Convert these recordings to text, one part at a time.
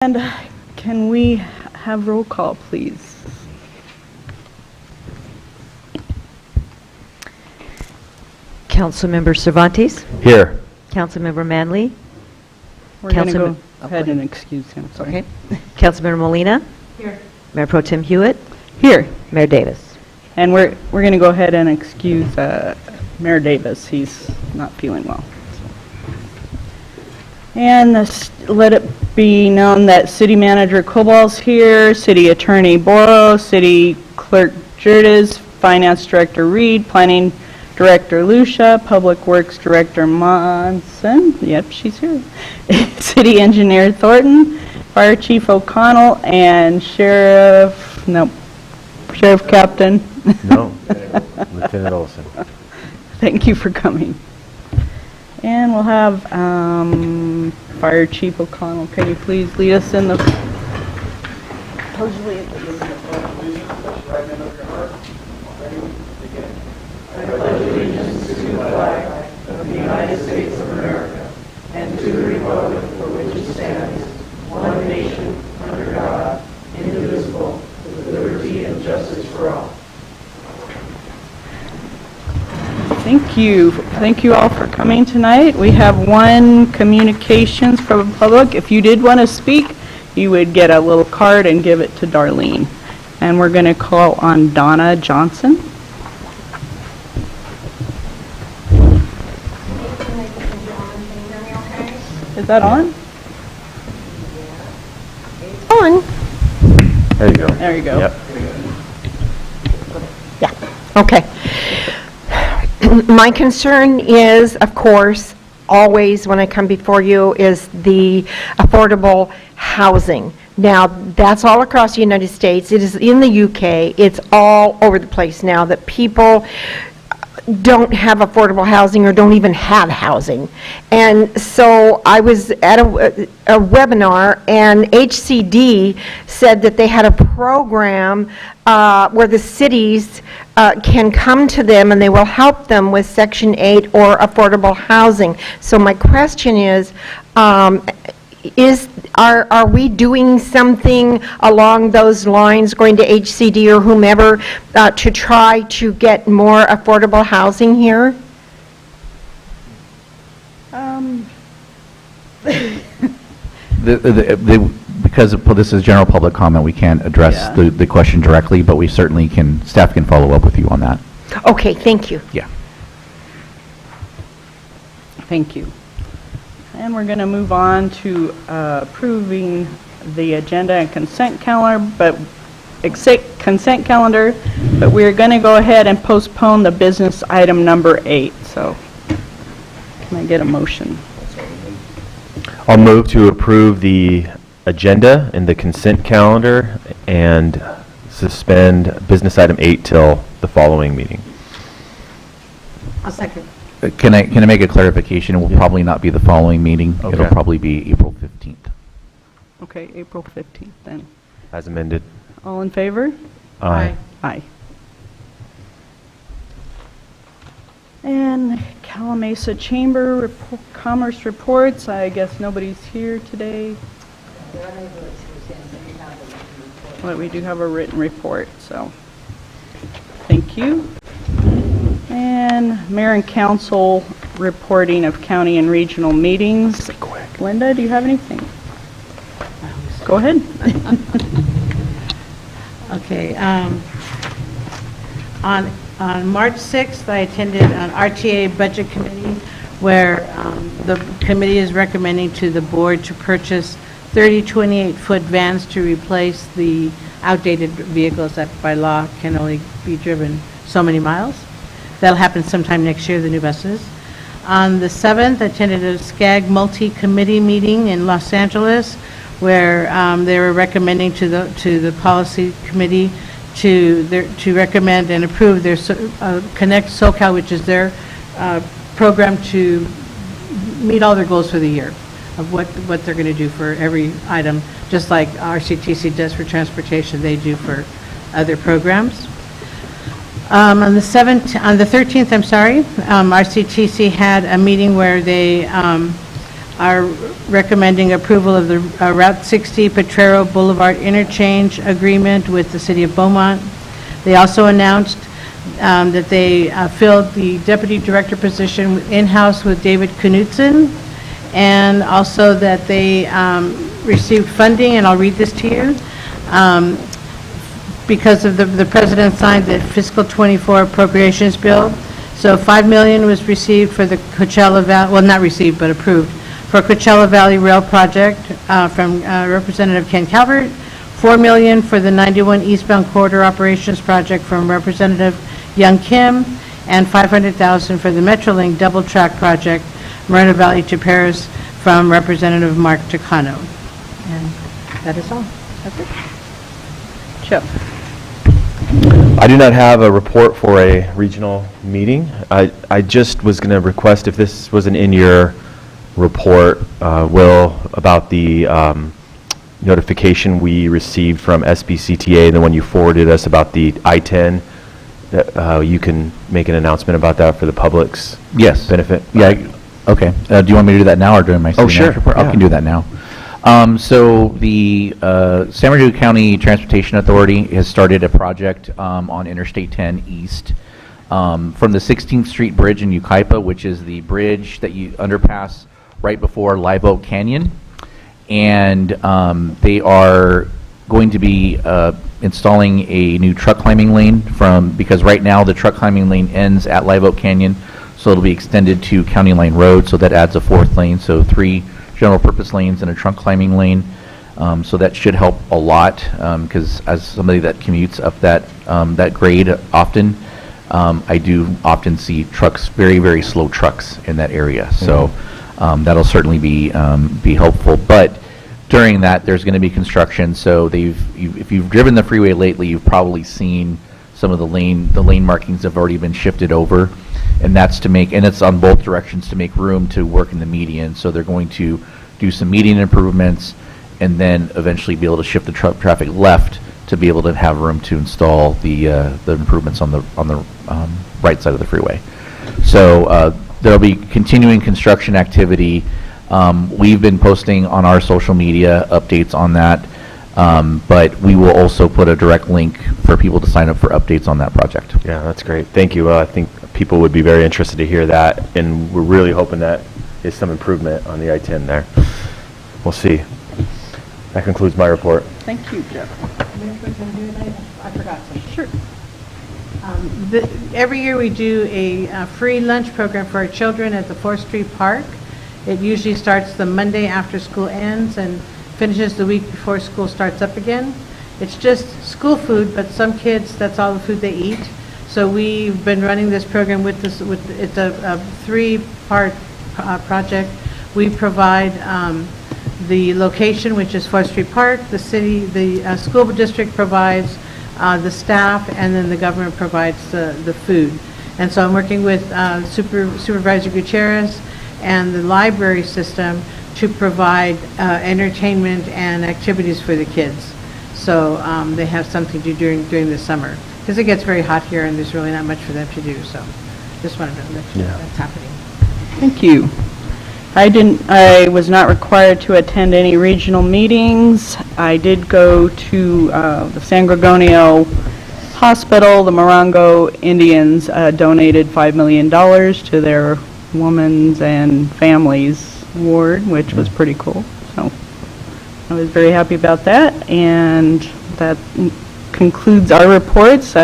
And can we have roll call, please? Councilmember Cervantes. Here. Councilmember Manley. We're going to Councilman- go ahead and excuse him, sorry. Okay. Councilmember Molina. Here. Mayor Pro Tem Hewitt. Here, Mayor Davis. and we're going to go ahead and excuse Mayor Davis. He's not feeling well. And let it be known that City Manager Cobal's here, City Attorney Boro, City Clerk Gerdes, Finance Director Reed, Planning Director Lucia, Public Works Director Monson, yep, she's here, City Engineer Thornton, Fire Chief O'Connell, and Sheriff Captain. No, Lieutenant Olson. Thank you for coming. And we'll have Fire Chief O'Connell. Can you please lead us in the... Thank you. Thank you all for coming tonight. We have one communications from the public. If you did want to speak, you would get a little card and give it to Darlene. And we're going to call on Donna Johnson. Is that on? On. There you go. There you go. Yep. Yeah, okay. My concern is, of course, always when I come before you, is the affordable housing. Now, that's all across the United States. It is in the UK. It's all over the place now that people don't have affordable housing or don't even have housing. And so I was at a webinar, and HCD said that they had a program where the cities can come to them and they will help them with Section 8 or affordable housing. So my question is are we doing something along those lines, going to HCD or whomever, to try to get more affordable housing here? Because this is general public comment, we can't address Yeah. the question directly, but we certainly can, staff can follow up with you on that. Okay, thank you. Yeah. Thank you. And we're going to move on to approving the agenda and consent calendar, but we're going to go ahead and postpone the business item number 8. So can I get a motion? I'll move to approve the agenda and the consent calendar and suspend business item 8 till the following meeting. I'll second. Can I make a clarification? It will probably not be the following meeting. It'll Okay. probably be April 15th. Okay, April 15th then. As amended. All in favor? Aye. Aye. And Calamasa Chamber Commerce reports. I guess nobody's here today. But we do have a written report, so thank you. And Mayor and Council reporting of county and regional meetings. Linda, do you have anything? Go ahead. Okay. On March 6th, I attended an RTA Budget Committee where the committee is recommending to the board to purchase 30 28-foot vans to replace the outdated vehicles that by law can only be driven so many miles. That'll happen sometime next year, the new buses. On the 7th, I attended a SCAG multi-committee meeting in Los Angeles where they were recommending to the policy committee to recommend and approve their Connect SoCal, which is their program to meet all their goals for the year of what they're going to do for every item, just like RCTC does for transportation, they do for other programs. On the 13th, RCTC had a meeting where they are recommending approval of the Route 60 Potrero Boulevard interchange agreement with the City of Beaumont. They also announced that they filled the Deputy Director position in-house with David Knutson, and also that they received funding, and I'll read this to you, because of the President signed the fiscal 24 appropriations bill. So $5 million was received for the Coachella Valley, well, not received, but approved, for Coachella Valley Rail Project from Representative Ken Calvert, $4 million for the 91 eastbound corridor operations project from Representative Young Kim, and $500,000 for the Metrolink double track project, Moreno Valley to Paris, from Representative Mark Takano. And that is all. That's it. Chip? I do not have a report for a regional meeting. I just was going to request if this wasn't in your report, Will, about the notification we received from SBCTA, the one you forwarded us about the I-10, that you can make an announcement about that for the public's benefit. Yeah, okay. Do you want me to do that now or during my city sure. manager report? I Yeah. can do that now. So the San Bernardino County Transportation Authority has started a project on Interstate 10 East from the 16th Street Bridge in Yucaipa, which is the bridge that you underpass right before Live Oak Canyon. And they are going to be installing a new truck climbing lane because right now the truck climbing lane ends at Live Oak Canyon, so it'll be extended to County Line Road, so that adds a 4th lane, so 3 general purpose lanes and a trunk climbing lane. So that should help a lot, because as somebody that commutes up that grade often, I do often see trucks, very, very slow trucks in that area. So that'll certainly be helpful. But during that, there's going to be construction. So if you've driven the freeway lately, you've probably seen some of the lane markings have already been shifted over, and that's and it's on both directions to make room to work in the median. So they're going to do some median improvements, and then eventually be able to shift the traffic left to be able to have room to install the improvements on the right side of the freeway. So there'll be continuing construction activity. We've been posting on our social media updates on that, but we will also put a direct link for people to sign up for updates on that project. Yeah, that's great. Thank you. I think people would be very interested to hear that, and we're really hoping that is some improvement on the I-10 there. We'll see. That concludes my report. Thank you, Jeff. I forgot something. Sure. Every year we do a free lunch program for our children at the 4th Street Park. It usually starts the Monday after school ends and finishes the week before school starts up again. It's just school food, but some kids, that's all the food they eat. So we've been running this program it's a 3-part project. We provide the location, which is 4th Street Park. The school district provides the staff, and then the government provides the food. And so I'm working with Supervisor Gutierrez and the library system to provide entertainment and activities for the kids. So they have something to do during the summer, because it gets very hot here and there's really not much for them to do. So just wanted to let you know that's happening. Thank you. I was not required to attend any regional meetings. I did go to the San Gorgonio Hospital. The Morongo Indians donated $5 million to their Women's and Families Ward, which was pretty cool. So I was very happy about that, and that concludes our reports.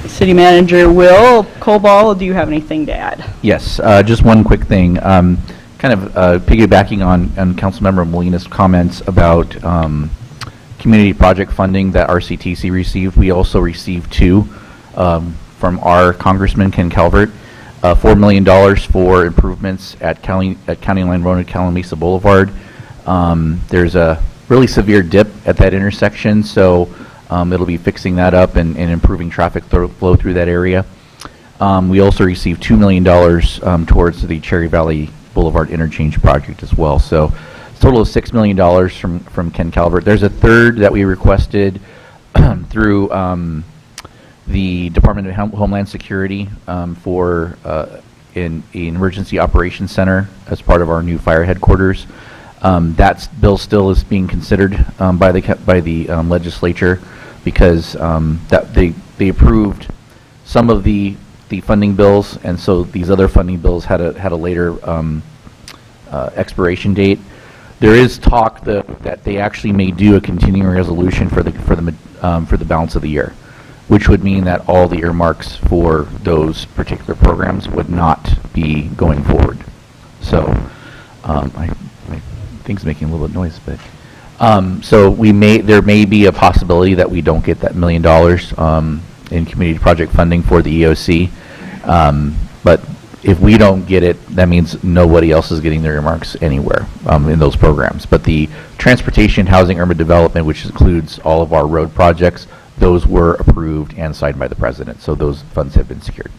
City Manager Will Colball, do you have anything to add? Yes, just one quick thing. Kind of piggybacking on Councilmember Molina's comments about community project funding that RCTC received. We also received 2 from our Congressman Ken Calvert. $4 million for improvements at County Line Road and Calumet Mesa Boulevard. There's a really severe dip at that intersection, so it'll be fixing that up and improving traffic flow through that area. We also received $2 million towards the Cherry Valley Boulevard interchange project as well. So a total of $6 million from Ken Calvert. There's a third that we requested through the Department of Homeland Security for an emergency operations center as part of our new fire headquarters. That bill still is being considered by the legislature because that they approved some of the funding bills, and so these other funding bills had a later expiration date. There is talk that they actually may do a continuing resolution for the balance of the year, which would mean that all the earmarks for those particular programs would not be going forward. So, my thing's making a little bit of noise, but so there may be a possibility that we don't get that $1 million in community project funding for the EOC, but if we don't get it, that means nobody else is getting their earmarks anywhere in those programs. But the transportation, housing, urban development, which includes all of our road projects, those were approved and signed by the president. So those funds have been secured.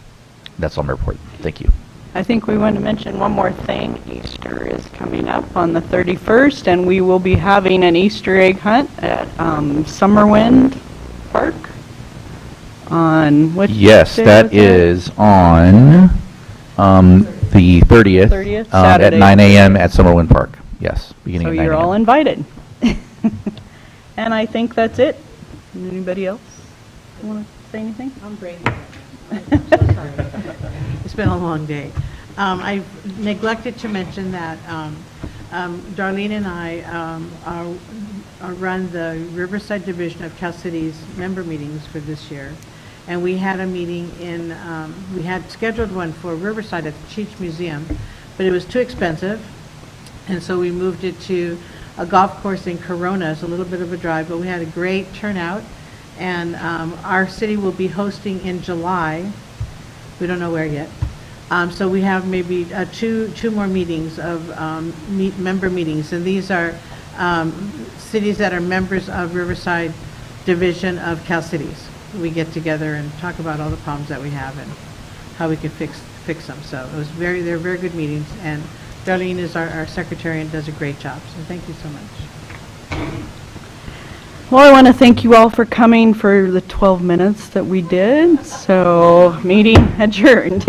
That's all my report. Thank you. I think we want to mention one more thing. Easter is coming up on the 31st, and we will be having an Easter egg hunt at Summerwind Park on what? Yes, day that was is on the 30th, 30th, at Saturday. 9 a.m. at Summerwind Park. Yes, beginning So at 9 you're all a.m. invited. And I think that's it. Anybody else want to say anything? I'm brain dead. I'm so sorry. It's been a long day. I neglected to mention that Darlene and I run the Riverside Division of Cal City's member meetings for this year. And we had a meeting we had scheduled one for Riverside at the Cheech Museum, but it was too expensive. And so we moved it to a golf course in Corona. It's a little bit of a drive, but we had a great turnout. And our city will be hosting in July. We don't know where yet. So we have maybe two more meetings of member meetings. And these are cities that are members of Riverside Division of Cal Cities. We get together and talk about all the problems that we have and how we can fix them. So they're very good meetings. And Darlene is our secretary and does a great job. So thank you so much. Well, I want to thank you all for coming for the 12 minutes that we did. So, meeting adjourned.